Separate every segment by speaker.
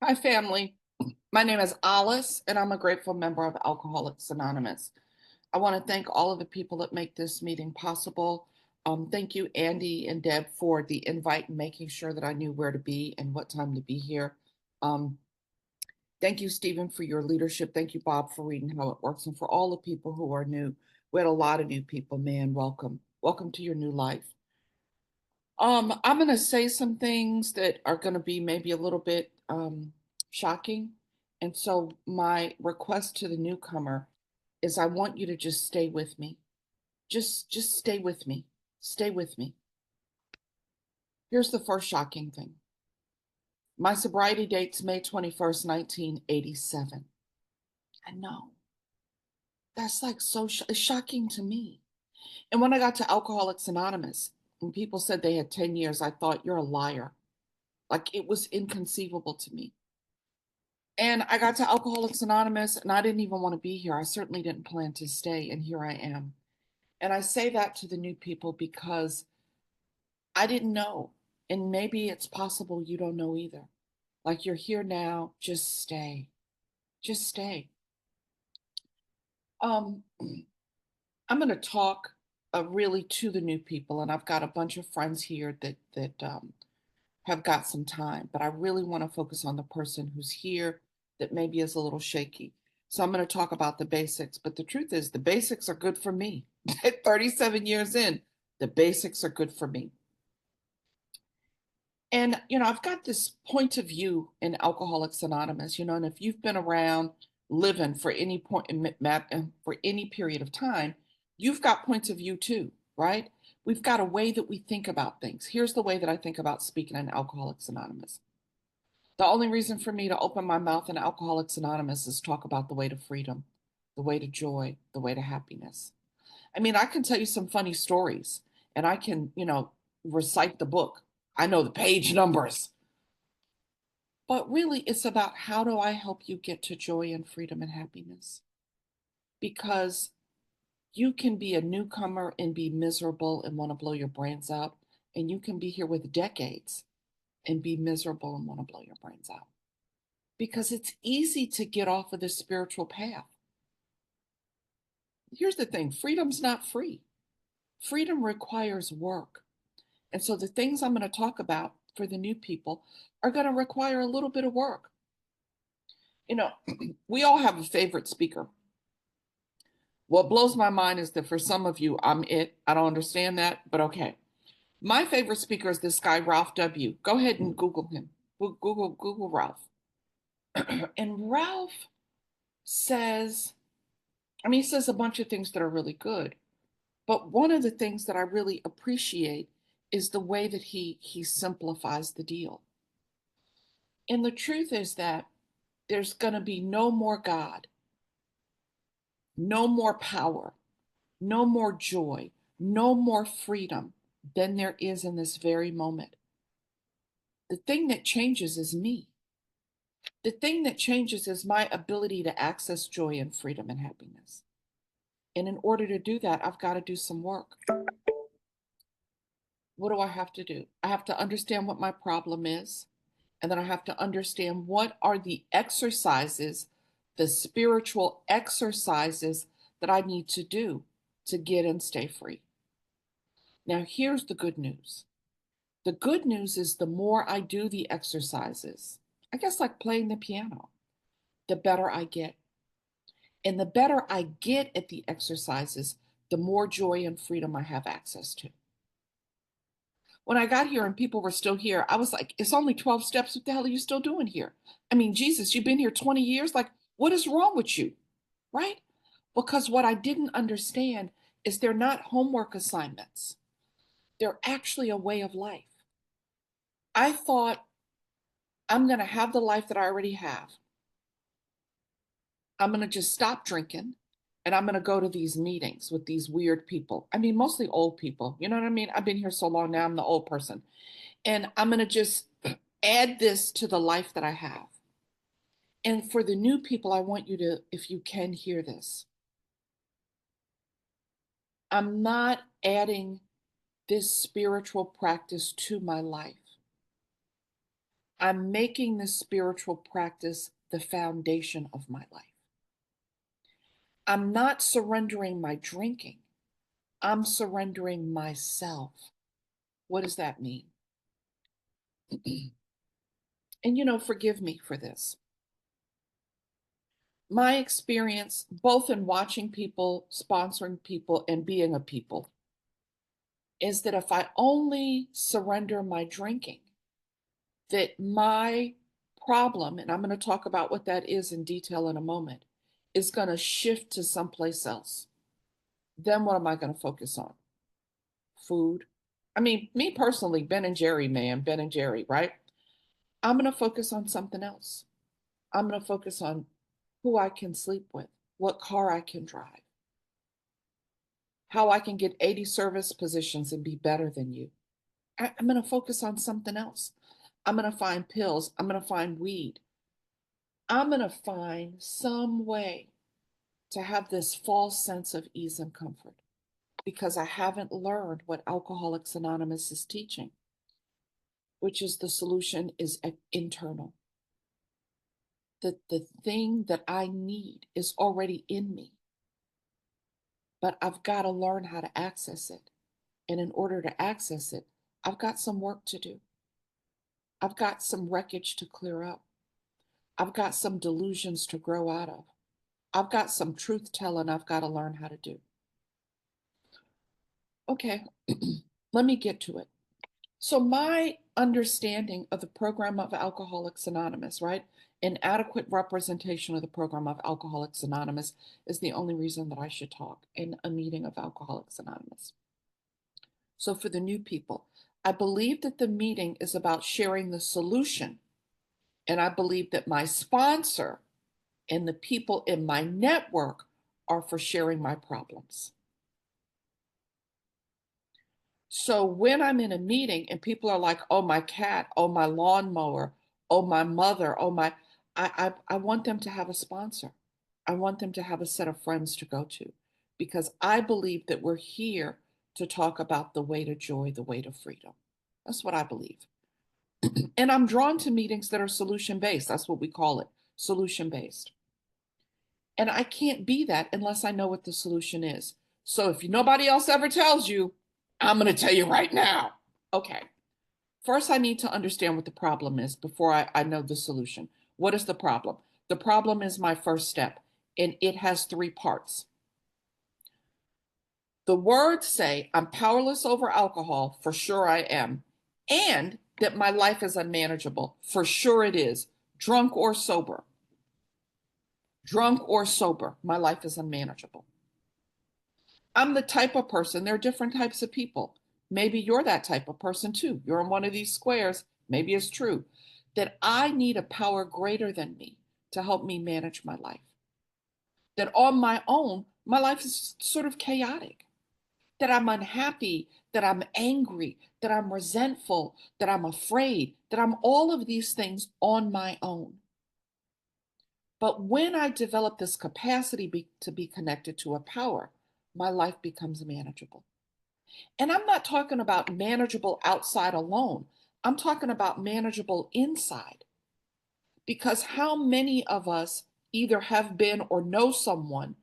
Speaker 1: Hi, family. My name is Olis, and I'm a grateful member of Alcoholics Anonymous. I want to thank all of the people that make this meeting possible. Thank you, Andy and Deb, for the invite and making sure that I knew where to be and what time to be here. Um, Thank you, Stephen, for your leadership. Thank you, Bob, for reading how it works. And for all the people who are new, we had a lot of new people. Man, welcome. Welcome to your new life. I'm going to say some things that are going to be maybe a little bit shocking. And so my request to the newcomer is I want you to just stay with me. Just stay with me. Stay with me. Here's the first shocking thing. My sobriety date's May 21st, 1987. I know. That's like it's shocking to me. And when I got to Alcoholics Anonymous and people said they had 10 years, I thought, you're a liar. Like it was inconceivable to me. And I got to Alcoholics Anonymous and I didn't even want to be here. I certainly didn't plan to stay. And here I am. And I say that to the new people because I didn't know. And maybe it's possible you don't know either. Like you're here now, just stay. Just stay. Um, I'm going to talk really to the new people. And I've got a bunch of friends here that have got some time, but I really want to focus on the person who's here that maybe is a little shaky. So I'm going to talk about the basics, but the truth is the basics are good for me. At 37 years in, the basics are good for me. And, I've got this point of view in Alcoholics Anonymous, and if you've been around living for any point for any period of time, you've got points of view too, right? We've got a way that we think about things. Here's the way that I think about speaking in Alcoholics Anonymous. The only reason for me to open my mouth in Alcoholics Anonymous is talk about the way to freedom, the way to joy, the way to happiness. I mean, I can tell you some funny stories and I can, recite the book. I know the page numbers. But really, it's about how do I help you get to joy and freedom and happiness? Because you can be a newcomer and be miserable and want to blow your brains out. And you can be here with decades and be miserable and want to blow your brains out. Because it's easy to get off of the spiritual path. Here's the thing, freedom's not free. Freedom requires work. And so the things I'm going to talk about for the new people are going to require a little bit of work. You know, we all have a favorite speaker. What blows my mind is that for some of you, I'm it. I don't understand that, but okay. My favorite speaker is this guy, Ralph W. Go ahead and Google him. Google Ralph. And Ralph says, he says a bunch of things that are really good. But one of the things that I really appreciate is the way that he simplifies the deal. And the truth is that there's going to be no more God, no more power, no more joy, no more freedom than there is in this very moment. The thing that changes is me. The thing that changes is my ability to access joy and freedom and happiness. And in order to do that, I've got to do some work. What do I have to do? I have to understand what my problem is. And then I have to understand what are the exercises, the spiritual exercises that I need to do to get and stay free. Now, here's the good news. The good news is the more I do the exercises, I guess like playing the piano, the better I get. And the better I get at the exercises, the more joy and freedom I have access to. When I got here and people were still here, I was like, it's only 12 steps. What the hell are you still doing here? I mean, Jesus, you've been here 20 years. Like, what is wrong with you? Right? Because what I didn't understand is they're not homework assignments, they're actually a way of life. I thought I'm going to have the life that I already have. I'm going to just stop drinking and I'm going to go to these meetings with these weird people. I mean, mostly old people. You know what I mean? I've been here so long now, I'm the old person. And I'm going to just add this to the life that I have. And for the new people, I want you to, if you can hear this, I'm not adding this spiritual practice to my life. I'm making this spiritual practice the foundation of my life. I'm not surrendering my drinking. I'm surrendering myself. What does that mean? And forgive me for this. My experience, both in watching people, sponsoring people, and being a people, is that if I only surrender my drinking, that my problem, and I'm going to talk about what that is in detail in a moment, is going to shift to someplace else. Then what am I going to focus on? Food. I mean, me personally, Ben and Jerry, man, Ben and Jerry, right? I'm going to focus on something else. I'm going to focus on who I can sleep with, what car I can drive, how I can get 80 service positions and be better than you. I'm going to focus on something else. I'm going to find pills. I'm going to find weed. I'm going to find some way to have this false sense of ease and comfort because I haven't learned what Alcoholics Anonymous is teaching, which is the solution is internal. That the thing that I need is already in me, but I've got to learn how to access it. And in order to access it, I've got some work to do. I've got some wreckage to clear up. I've got some delusions to grow out of. I've got some truth telling I've got to learn how to do. Okay, let me get to it. So, my understanding of the program of Alcoholics Anonymous, right? An adequate representation of the program of Alcoholics Anonymous is the only reason that I should talk in a meeting of Alcoholics Anonymous. So, for the new people, I believe that the meeting is about sharing the solution. And I believe that my sponsor and the people in my network are for sharing my problems. So when I'm in a meeting and people are like, oh, my cat, oh, my lawnmower, oh, my mother, oh, my, I want them to have a sponsor. I want them to have a set of friends to go to because I believe that we're here to talk about the way to joy, the way to freedom. That's what I believe. And I'm drawn to meetings that are solution based. That's what we call it, solution based. And I can't be that unless I know what the solution is. So if nobody else ever tells you, I'm going to tell you right now. Okay. First, I need to understand what the problem is before I know the solution. What is the problem? The problem is my first step, and it has three parts. The words say, I'm powerless over alcohol. For sure I am. And that my life is unmanageable. For sure it is. Drunk or sober. Drunk or sober, my life is unmanageable. I'm the type of person, there are different types of people. Maybe you're that type of person too. You're in one of these squares. Maybe it's true that I need a power greater than me to help me manage my life. That on my own, my life is sort of chaotic. That I'm unhappy, that I'm angry, that I'm resentful, that I'm afraid, that I'm all of these things on my own. But when I develop this capacity to be connected to a power, my life becomes manageable. And I'm not talking about manageable outside alone. I'm talking about manageable inside. Because how many of us either have been or know someone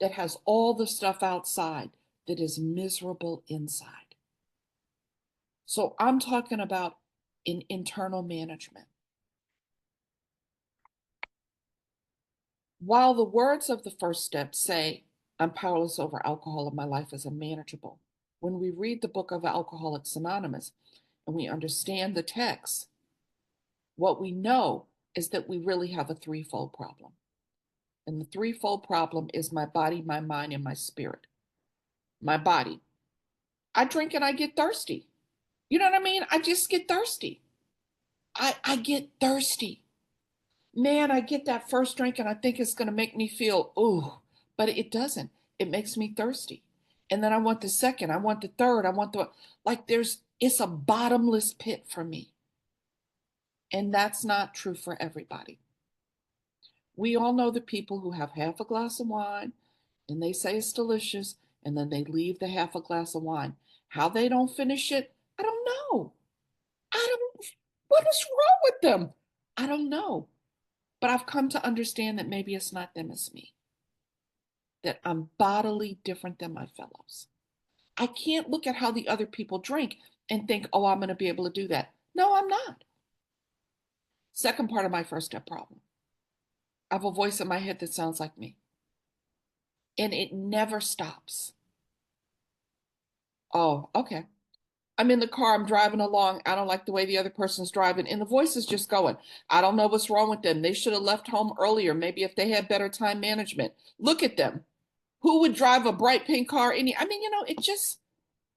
Speaker 1: that has all the stuff outside that is miserable inside? So I'm talking about in internal management. While the words of the first step say, I'm powerless over alcohol and my life is unmanageable, when we read the book of Alcoholics Anonymous and we understand the text, what we know is that we really have a threefold problem. And the threefold problem is my body, my mind, and my spirit. My body. I drink and I get thirsty. You know what I mean? I just get thirsty. I get thirsty. Man, I get that first drink and I think it's going to make me feel, ooh, but it doesn't. It makes me thirsty. And then I want the second, I want the third, I want like it's a bottomless pit for me. And that's not true for everybody. We all know the people who have half a glass of wine and they say it's delicious and then they leave the half a glass of wine. How they don't finish it, I don't know. I don't. What is wrong with them? I don't know. But I've come to understand that maybe it's not them, it's me. That I'm bodily different than my fellows. I can't look at how the other people drink and think, oh, I'm going to be able to do that. No, I'm not. Second part of my first step problem. I have a voice in my head that sounds like me, and it never stops. Oh, okay. I'm in the car, I'm driving along. I don't like the way the other person's driving, and the voice is just going, I don't know what's wrong with them. They should have left home earlier. Maybe if they had better time management. Look at them. Who would drive a bright pink car? I mean, it just,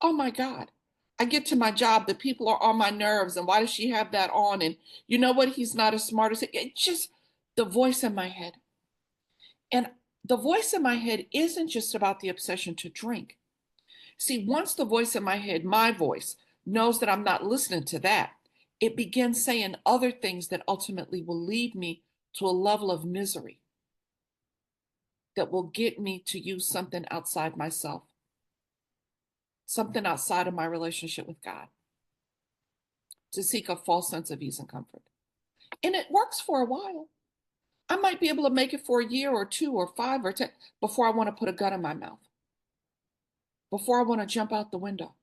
Speaker 1: oh my God. I get to my job, the people are on my nerves, and why does she have that on? And you know what? He's not as smart as it just the voice in my head. And the voice in my head isn't just about the obsession to drink. See, once the voice in my head, my voice, knows that I'm not listening to that, it begins saying other things that ultimately will lead me to a level of misery that will get me to use something outside myself, something outside of my relationship with God, to seek a false sense of ease and comfort. And it works for a while. I might be able to make it for a year or two or 5 or 10 before I want to put a gun in my mouth, before I want to jump out the window.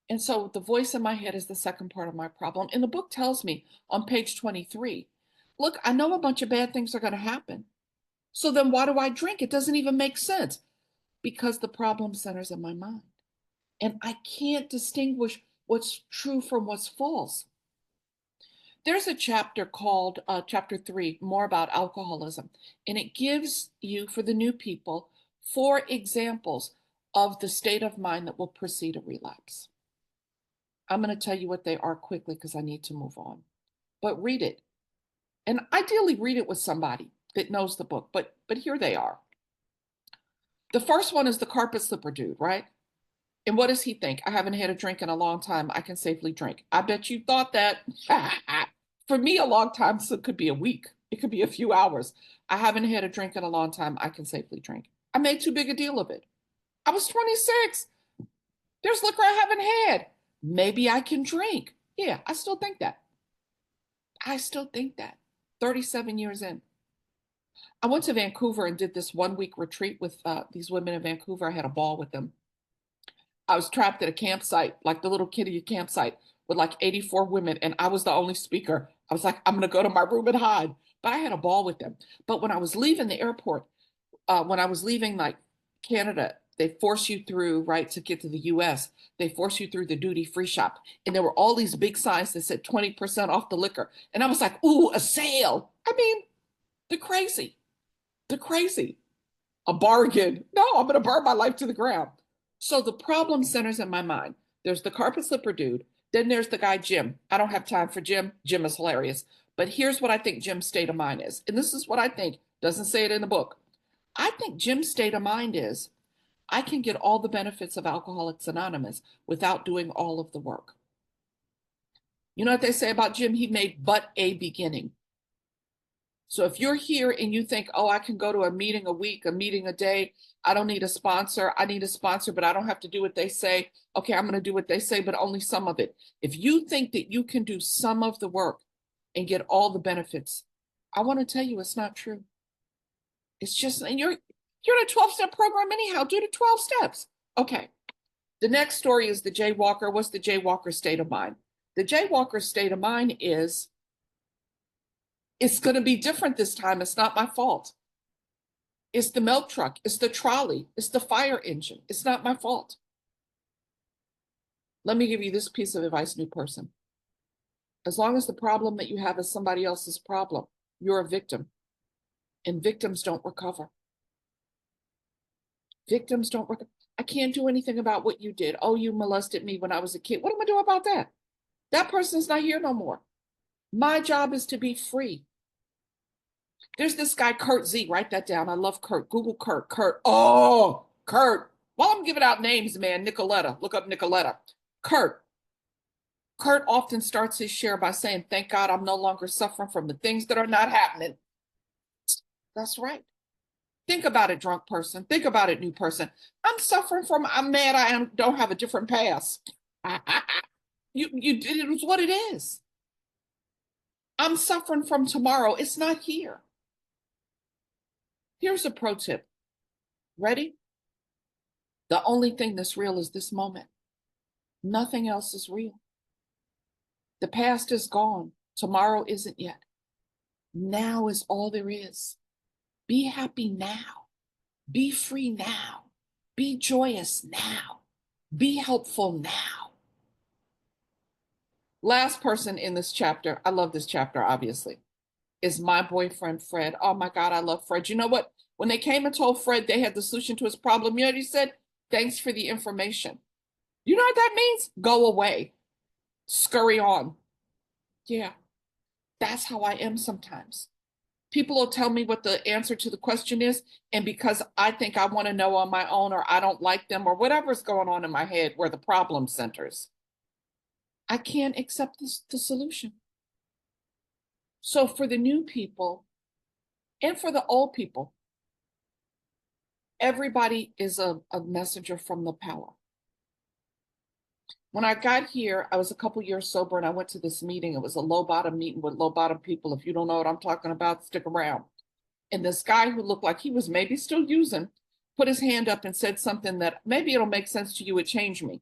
Speaker 1: And so the voice in my head is the second part of my problem. And the book tells me on page 23, look, I know a bunch of bad things are going to happen. So then why do I drink? It doesn't even make sense because the problem centers in my mind. And I can't distinguish what's true from what's false. There's a chapter called chapter 3, more about alcoholism. And it gives you, for the new people, 4 examples of the state of mind that will precede a relapse. I'm going to tell you what they are quickly because I need to move on. But read it. And ideally read it with somebody that knows the book. But here they are. The first one is the carpet slipper dude, right? And what does he think? I haven't had a drink in a long time. I can safely drink. I bet you thought that. For me, a long time so it could be a week. It could be a few hours. I haven't had a drink in a long time. I can safely drink. I made too big a deal of it. I was 26. There's liquor I haven't had. Maybe I can drink. Yeah, I still think that. I still think that. 37 years in. I went to Vancouver and did this 1 week retreat with these women in Vancouver. I had a ball with them. I was trapped at a campsite, like the little kitty campsite, with like 84 women, and I was the only speaker. I was like, I'm going to go to my room and hide. But I had a ball with them. But when I was leaving the airport, when I was leaving like Canada, they force you through, right, to get to the US. They force you through the duty free shop. And there were all these big signs that said 20% off the liquor. And I was like, ooh, a sale. I mean, the crazy, the crazy. A bargain. No, I'm going to burn my life to the ground. So the problem centers in my mind. There's the carpet slipper dude. Then there's the guy, Jim. I don't have time for Jim. Jim is hilarious. But here's what I think Jim's state of mind is. And this is what I think. Doesn't say it in the book. I think Jim's state of mind is I can get all the benefits of Alcoholics Anonymous without doing all of the work. You know what they say about Jim? He made but a beginning. So if you're here and you think, oh, I can go to a meeting a week, a meeting a day, I don't need a sponsor. I need a sponsor, but I don't have to do what they say. Okay, I'm going to do what they say, but only some of it. If you think that you can do some of the work and get all the benefits, I want to tell you it's not true. It's just, and you're in a 12-step program anyhow. Do the 12 steps. Okay. The next story is the jaywalker. What's the jaywalker state of mind? The jaywalker state of mind is, it's going to be different this time. It's not my fault. It's the milk truck. It's the trolley. It's the fire engine. It's not my fault. Let me give you this piece of advice, new person. As long as the problem that you have is somebody else's problem, you're a victim. And victims don't recover. Victims don't recover. I can't do anything about what you did. Oh, you molested me when I was a kid. What am I doing about that? That person's not here no more. My job is to be free. There's this guy, Kurt Z. Write that down. I love Kurt. Google Kurt. Kurt. Oh, Kurt. While I'm giving out names, man, Nicoletta. Look up Nicoletta. Kurt. Kurt often starts his share by saying, thank God I'm no longer suffering from the things that are not happening. That's right. Think about it, drunk person. Think about it, new person. I'm suffering from, I'm mad I don't have a different past. It was what it is. I'm suffering from tomorrow. It's not here. Here's a pro tip. Ready? The only thing that's real is this moment. Nothing else is real. The past is gone. Tomorrow isn't yet. Now is all there is. Be happy now. Be free now. Be joyous now. Be helpful now. Last person in this chapter, I love this chapter, obviously, is my boyfriend, Fred. Oh my God, I love Fred. You know what? When they came and told Fred they had the solution to his problem, you know what he said? Thanks for the information. You know what that means? Go away. Scurry on. Yeah, that's how I am sometimes. People will tell me what the answer to the question is, and because I think I want to know on my own, or I don't like them, or whatever's going on in my head where the problem centers, I can't accept the solution. So for the new people and for the old people, everybody is a messenger from the power. When I got here, I was a couple years sober and I went to this meeting. It was a low bottom meeting with low bottom people. If you don't know what I'm talking about, stick around. And this guy who looked like he was maybe still using put his hand up and said something that maybe it'll make sense to you. It changed me.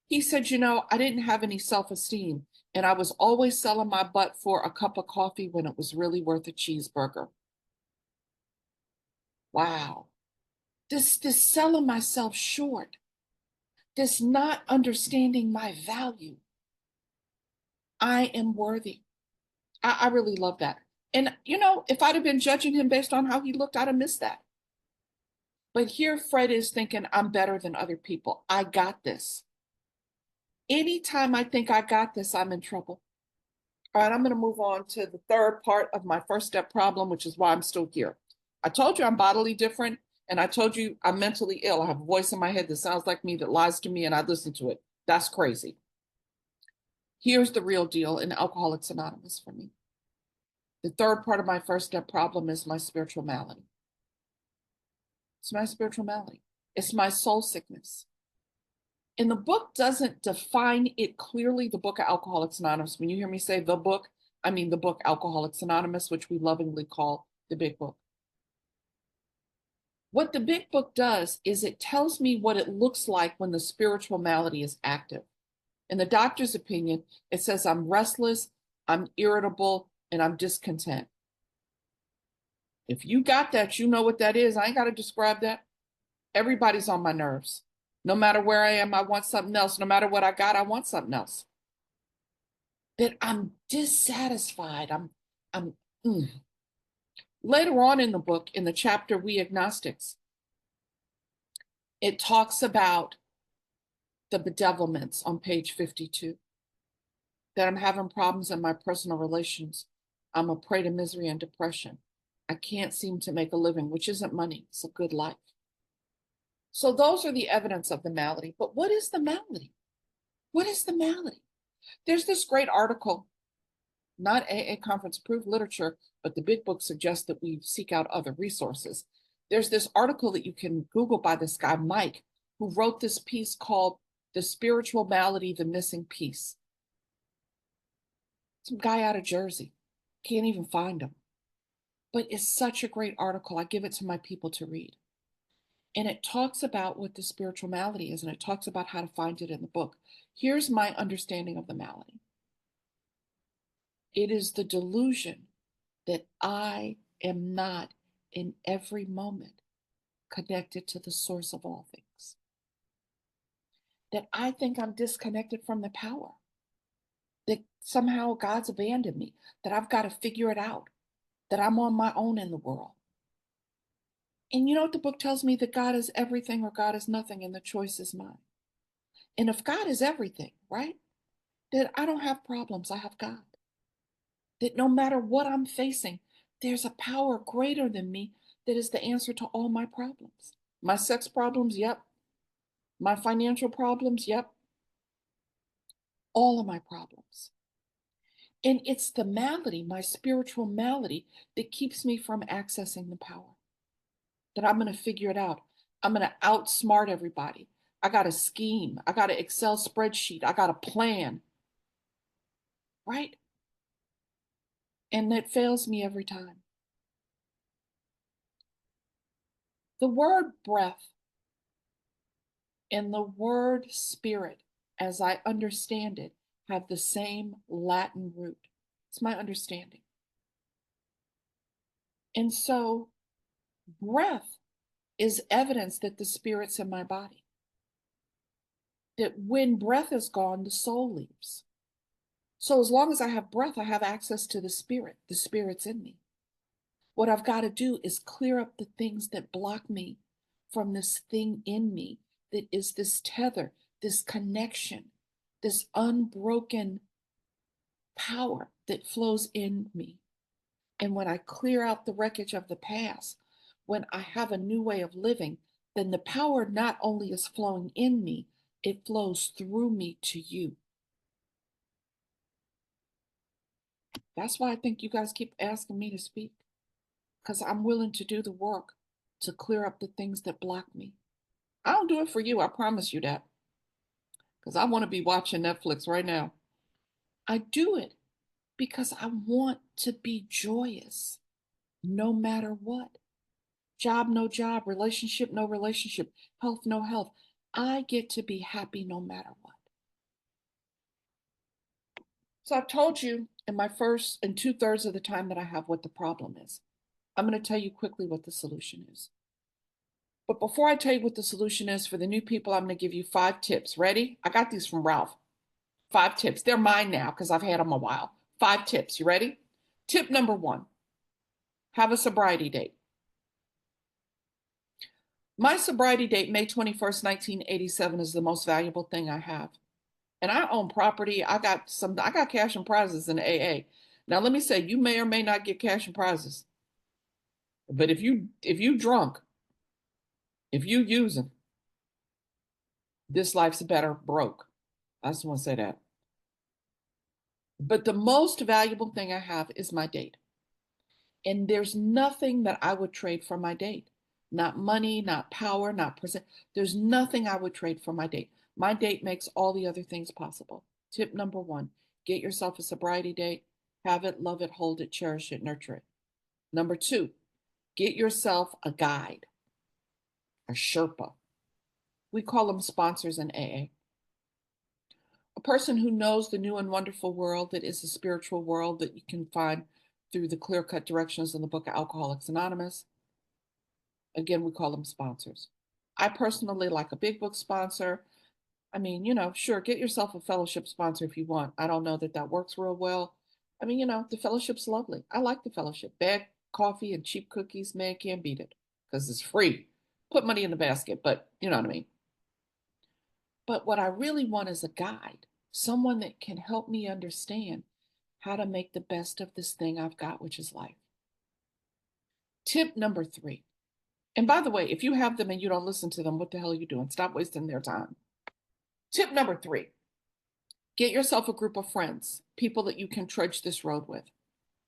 Speaker 1: He said, you know, I didn't have any self-esteem and I was always selling my butt for a cup of coffee when it was really worth a cheeseburger. Wow. This selling myself short, this not understanding my value. I am worthy. I really love that. And, you know, if I'd have been judging him based on how he looked, I'd have missed that. But here Fred is thinking, I'm better than other people. I got this. Anytime I think I got this, I'm in trouble. All right, I'm going to move on to the third part of my first step problem, which is why I'm still here. I told you I'm bodily different, and I told you I'm mentally ill. I have a voice in my head that sounds like me, that lies to me, and I listen to it. That's crazy. Here's the real deal in Alcoholics Anonymous for me. The third part of my first step problem is my spiritual malady. It's my spiritual malady. It's my soul sickness. And the book doesn't define it clearly, the book of Alcoholics Anonymous. When you hear me say the book, I mean the book Alcoholics Anonymous, which we lovingly call the big book. What the big book does is it tells me what it looks like when the spiritual malady is active. In the doctor's opinion, it says I'm restless, I'm irritable, and I'm discontent. If you got that, you know what that is. I ain't got to describe that. Everybody's on my nerves. No matter where I am, I want something else. No matter what I got, I want something else. That I'm dissatisfied. I'm. Mm. Later on in the book, in the chapter We Agnostics, it talks about the bedevilments on page 52. That I'm having problems in my personal relations. I'm a prey to misery and depression. I can't seem to make a living, which isn't money. It's a good life. So those are the evidence of the malady. But what is the malady? What is the malady? There's this great article, not AA conference approved literature, but the big book suggests that we seek out other resources. There's this article that you can Google by this guy, Mike, who wrote this piece called The Spiritual Malady, the Missing Piece. Some guy out of Jersey. Can't even find him. But it's such a great article. I give it to my people to read. And it talks about what the spiritual malady is, and it talks about how to find it in the book. Here's my understanding of the malady. It is the delusion that I am not in every moment connected to the source of all things. That I think I'm disconnected from the power. That somehow God's abandoned me. That I've got to figure it out. That I'm on my own in the world. And you know what the book tells me? That God is everything or God is nothing, and the choice is mine. And if God is everything, right? That I don't have problems, I have God. That no matter what I'm facing, there's a power greater than me that is the answer to all my problems. My sex problems, yep. My financial problems, yep. All of my problems. And it's the malady, my spiritual malady, that keeps me from accessing the power. That I'm going to figure it out. I'm going to outsmart everybody. I got a scheme. I got an Excel spreadsheet. I got a plan. right? And it fails me every time. The word breath and the word spirit, as I understand it, have the same Latin root. It's my understanding. And so, breath is evidence that the spirit's in my body. That when breath is gone, the soul leaves. So, as long as I have breath, I have access to the spirit. The spirit's in me. What I've got to do is clear up the things that block me from this thing in me that is this tether, this connection, this unbroken power that flows in me. And when I clear out the wreckage of the past, when I have a new way of living, then the power not only is flowing in me, it flows through me to you. That's why I think you guys keep asking me to speak, because I'm willing to do the work to clear up the things that block me. I don't do it for you, I promise you that, because I want to be watching Netflix right now. I do it because I want to be joyous no matter what. Job, no job, relationship, no relationship, health, no health. I get to be happy no matter what. So I've told you in my first and 2/3 of the time that I have what the problem is. I'm going to tell you quickly what the solution is. But before I tell you what the solution is for the new people, I'm going to give you 5 tips. Ready? I got these from Ralph. 5 tips. They're mine now because I've had them a while. 5 tips. You ready? Tip number 1, have a sobriety date. My sobriety date, May 21st, 1987, is the most valuable thing I have. And I own property. I got cash and prizes in AA. Now let me say, you may or may not get cash and prizes. But if you drunk, if you using, this life's better broke. I just want to say that. But the most valuable thing I have is my date. And there's nothing that I would trade for my date. Not money, not power, not present. There's nothing I would trade for my date. My date makes all the other things possible. Tip number 1, get yourself a sobriety date. Have it, love it, hold it, cherish it, nurture it. Number 2, get yourself a guide, a Sherpa. We call them sponsors in AA. A person who knows the new and wonderful world that is the spiritual world that you can find through the clear-cut directions in the book of Alcoholics Anonymous. Again, we call them sponsors. I personally like a big book sponsor. I mean, sure, get yourself a fellowship sponsor if you want. I don't know that that works real well. I mean, the fellowship's lovely. I like the fellowship. Bad coffee and cheap cookies, man, can't beat it because it's free. Put money in the basket, but you know what I mean. But what I really want is a guide, someone that can help me understand how to make the best of this thing I've got, which is life. Tip number 3. And by the way, if you have them and you don't listen to them, what the hell are you doing? Stop wasting their time. Tip number 3, get yourself a group of friends, people that you can trudge this road with.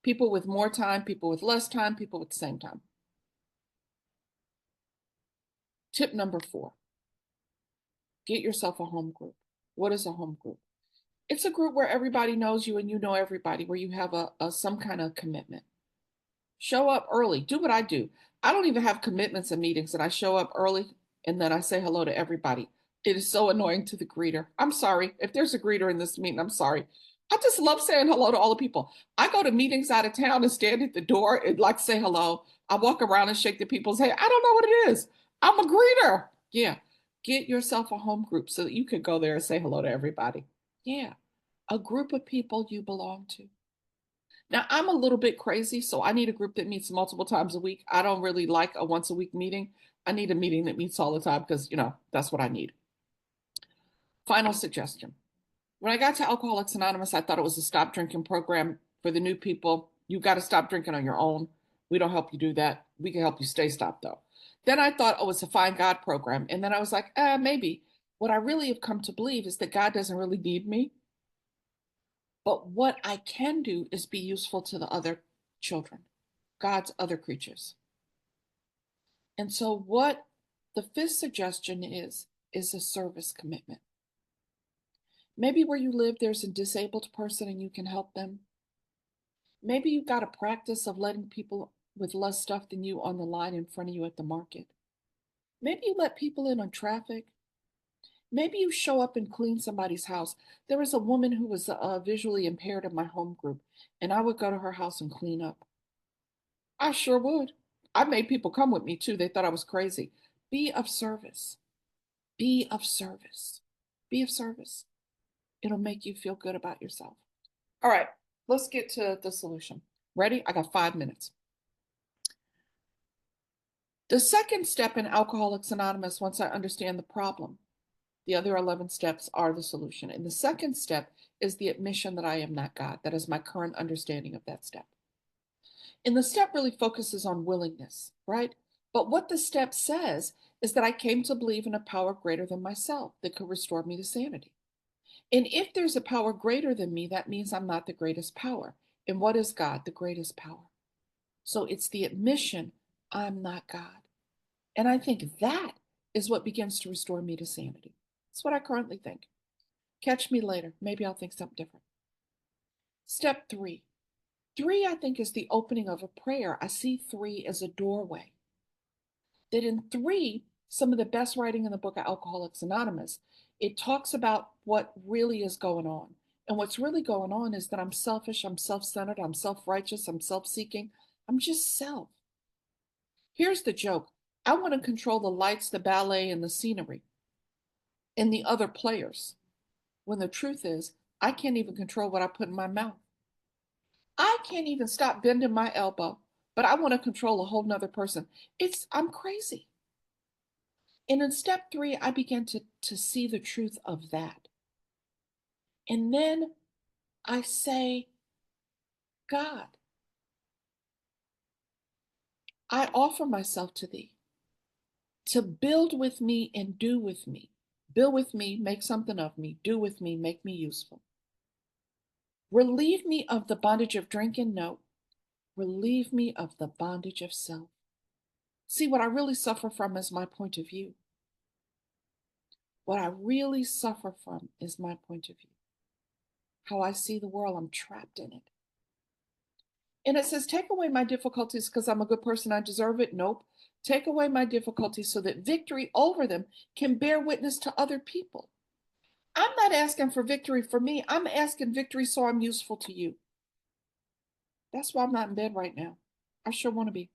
Speaker 1: People with more time, people with less time, people with the same time. Tip number 4, get yourself a home group. What is a home group? It's a group where everybody knows you and you know everybody, where you have some kind of commitment. Show up early. Do what I do. I don't even have commitments and meetings, and I show up early and then I say hello to everybody. It is so annoying to the greeter. I'm sorry. If there's a greeter in this meeting, I'm sorry. I just love saying hello to all the people. I go to meetings out of town and stand at the door and like say hello. I walk around and shake the people's hand. I don't know what it is. I'm a greeter. Yeah. Get yourself a home group so that you can go there and say hello to everybody. Yeah. A group of people you belong to. Now, I'm a little bit crazy, so I need a group that meets multiple times a week. I don't really like a once a week meeting. I need a meeting that meets all the time because, that's what I need. Final suggestion. When I got to Alcoholics Anonymous, I thought it was a stop drinking program for the new people. You got to stop drinking on your own. We don't help you do that. We can help you stay stopped, though. Then I thought, oh, it's a Find God program. And then I was like, maybe. What I really have come to believe is that God doesn't really need me. But what I can do is be useful to the other children, God's other creatures. And so what the 5th suggestion is a service commitment. Maybe where you live, there's a disabled person and you can help them. Maybe you've got a practice of letting people with less stuff than you on the line in front of you at the market. Maybe you let people in on traffic. Maybe you show up and clean somebody's house. There was a woman who was visually impaired in my home group, and I would go to her house and clean up. I sure would. I made people come with me too. They thought I was crazy. Be of service. Be of service. Be of service. It'll make you feel good about yourself. All right, let's get to the solution. Ready? I got 5 minutes. The second step in Alcoholics Anonymous, once I understand the problem, the other 11 steps are the solution. And the second step is the admission that I am not God. That is my current understanding of that step. And the step really focuses on willingness, right? But what the step says is that I came to believe in a power greater than myself that could restore me to sanity. And if there's a power greater than me, that means I'm not the greatest power. And what is God? The greatest power. So it's the admission I'm not God. And I think that is what begins to restore me to sanity. That's what I currently think. Catch me later. Maybe I'll think something different. Step three. Three, I think, is the opening of a prayer. I see three as a doorway. That in three, some of the best writing in the book of Alcoholics Anonymous, it talks about what really is going on. And what's really going on is that I'm selfish, I'm self centered, I'm self righteous, I'm self seeking, I'm just self. Here's the joke: I want to control the lights, the ballet, and the scenery, and the other players. When the truth is, I can't even control what I put in my mouth. I can't even stop bending my elbow, but I want to control a whole nother person. I'm crazy. And in step three, I began to see the truth of that. And then I say, God, I offer myself to thee to build with me and do with me. Build with me, make something of me. Do with me, make me useful. Relieve me of the bondage of drinking? No. Relieve me of the bondage of self. See, what I really suffer from is my point of view. What I really suffer from is my point of view. How I see the world, I'm trapped in it. And it says, take away my difficulties because I'm a good person, I deserve it. Nope. Take away my difficulties so that victory over them can bear witness to other people. I'm not asking for victory for me. I'm asking victory so I'm useful to you. That's why I'm not in bed right now. I sure want to be.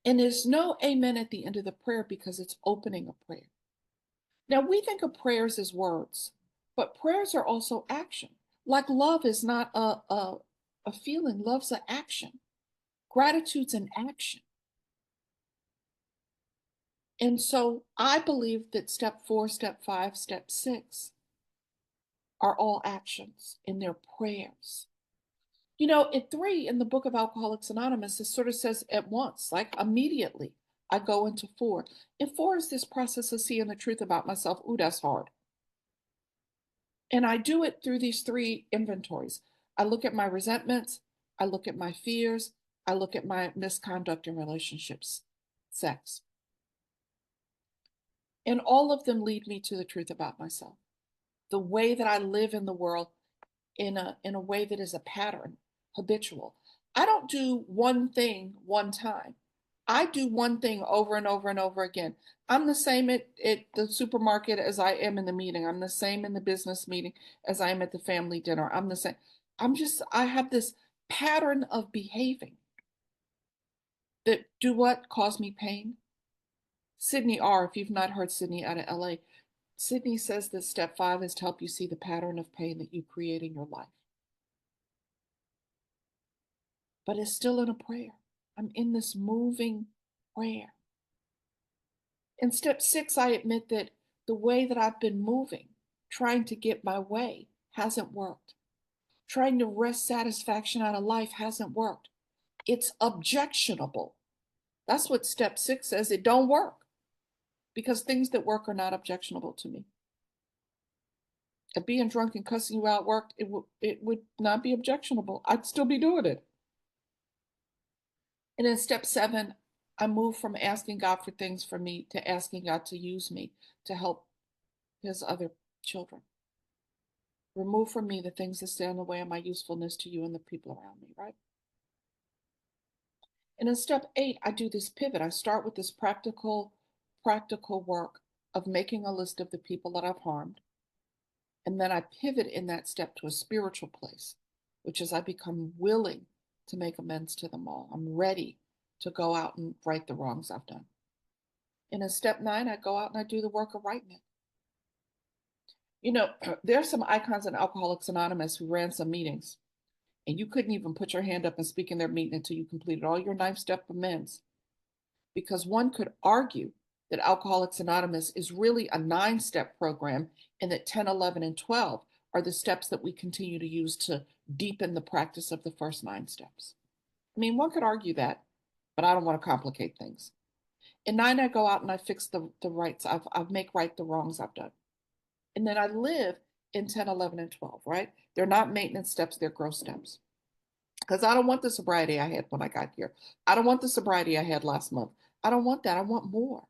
Speaker 1: And there's no amen at the end of the prayer because it's opening a prayer. Now, we think of prayers as words, but prayers are also action. Like love is not a feeling, love's an action. Gratitude's an action. And so I believe that step four, step five, step six are all actions in their prayers. You know, at three in the book of Alcoholics Anonymous, it sort of says at once, like immediately, I go into four. And four is this process of seeing the truth about myself. Ooh, that's hard. And I do it through these three inventories. I look at my resentments, I look at my fears, I look at my misconduct in relationships, sex. And all of them lead me to the truth about myself. The way that I live in the world in a way that is a pattern, habitual. I don't do one thing one time. I do one thing over and over and over again. I'm the same at the supermarket as I am in the meeting. I'm the same in the business meeting as I am at the family dinner. I'm the same. I have this pattern of behaving that do what? Cause me pain. Sydney R., if you've not heard Sydney out of LA, Sydney says that step five is to help you see the pattern of pain that you create in your life. But it's still in a prayer. I'm in this moving prayer. In step six, I admit that the way that I've been moving, trying to get my way, hasn't worked. Trying to wrest satisfaction out of life hasn't worked. It's objectionable. That's what step six says. It don't work because things that work are not objectionable to me. If being drunk and cussing you out worked, it would not be objectionable. I'd still be doing it. And in step seven, I move from asking God for things for me to asking God to use me to help his other children. Remove from me the things that stand in the way of my usefulness to you and the people around me, right? And in step 8, I do this pivot. I start with this practical work of making a list of the people that I've harmed. And then I pivot in that step to a spiritual place, which is I become willing to make amends to them all. I'm ready to go out and right the wrongs I've done. And in step 9, I go out and I do the work of righting it. You know, there's some icons in Alcoholics Anonymous who ran some meetings, and you couldn't even put your hand up and speak in their meeting until you completed all your 9-step amends. Because one could argue that Alcoholics Anonymous is really a 9-step program, and that 10, 11, and 12 are the steps that we continue to use to deepen the practice of the first 9 steps. I mean, one could argue that, but I don't want to complicate things. In 9, I go out and I fix the rights. I make right the wrongs I've done. And then I live in 10, 11, and 12, right? They're not maintenance steps, they're growth steps. Because I don't want the sobriety I had when I got here. I don't want the sobriety I had last month. I don't want that. I want more,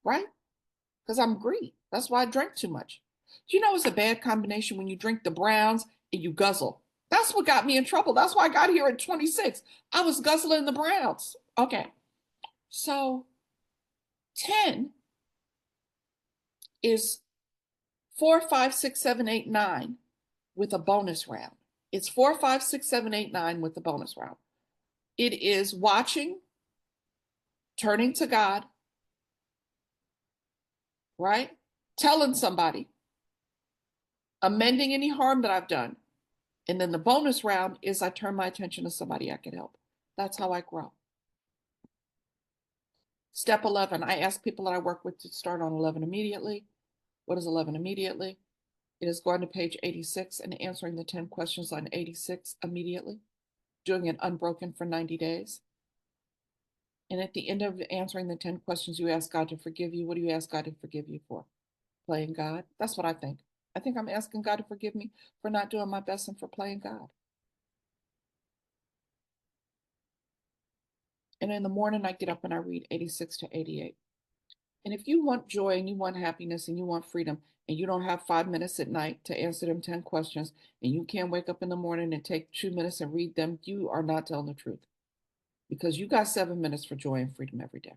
Speaker 1: right? Because I'm greedy. That's why I drank too much. Do you know it's a bad combination when you drink the browns and you guzzle? That's what got me in trouble. That's why I got here at 26. I was guzzling the browns. Okay. So 10 is 4, 5, 6, 7, 8, 9 with a bonus round. It's 4, 5, 6, 7, 8, 9 with the bonus round. It is watching, turning to God, right? Telling somebody, amending any harm that I've done. And then the bonus round is I turn my attention to somebody I can help. That's how I grow. Step 11, I ask people that I work with to start on 11 immediately. What is 11 immediately? It is going to page 86 and answering the 10 questions on 86 immediately, doing it unbroken for 90 days. And at the end of answering the 10 questions, you ask God to forgive you. What do you ask God to forgive you for? Playing God. That's what I think. I think I'm asking God to forgive me for not doing my best and for playing God. And in the morning, I get up and I read 86 to 88. And if you want joy and you want happiness and you want freedom, and you don't have 5 minutes at night to answer them 10 questions, and you can't wake up in the morning and take 2 minutes and read them, you are not telling the truth. Because you got 7 minutes for joy and freedom every day.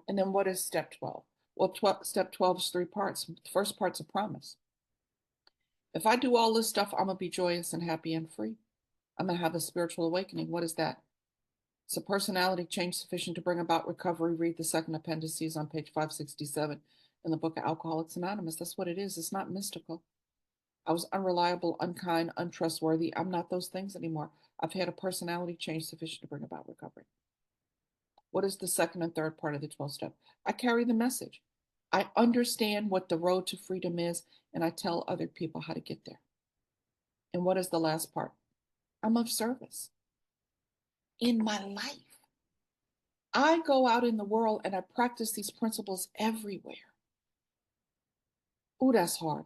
Speaker 1: And then what is step 12? Well, step 12 is 3 parts. The first part's a promise. If I do all this stuff, I'm going to be joyous and happy and free. I'm going to have a spiritual awakening. What is that? It's a personality change sufficient to bring about recovery. Read the second appendices on page 567 in the book of Alcoholics Anonymous. That's what it is. It's not mystical. I was unreliable, unkind, untrustworthy. I'm not those things anymore. I've had a personality change sufficient to bring about recovery. What is the second and third part of the 12 step? I carry the message. I understand what the road to freedom is, and I tell other people how to get there. And what is the last part? I'm of service in my life. I go out in the world and I practice these principles everywhere. Ooh, that's hard,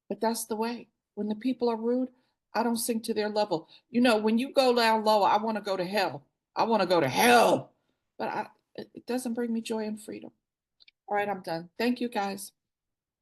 Speaker 1: but that's the way. When the people are rude, I don't sink to their level. You know, when you go down low, I want to go to hell. I want to go to hell, but it doesn't bring me joy and freedom. All right, I'm done. Thank you, guys.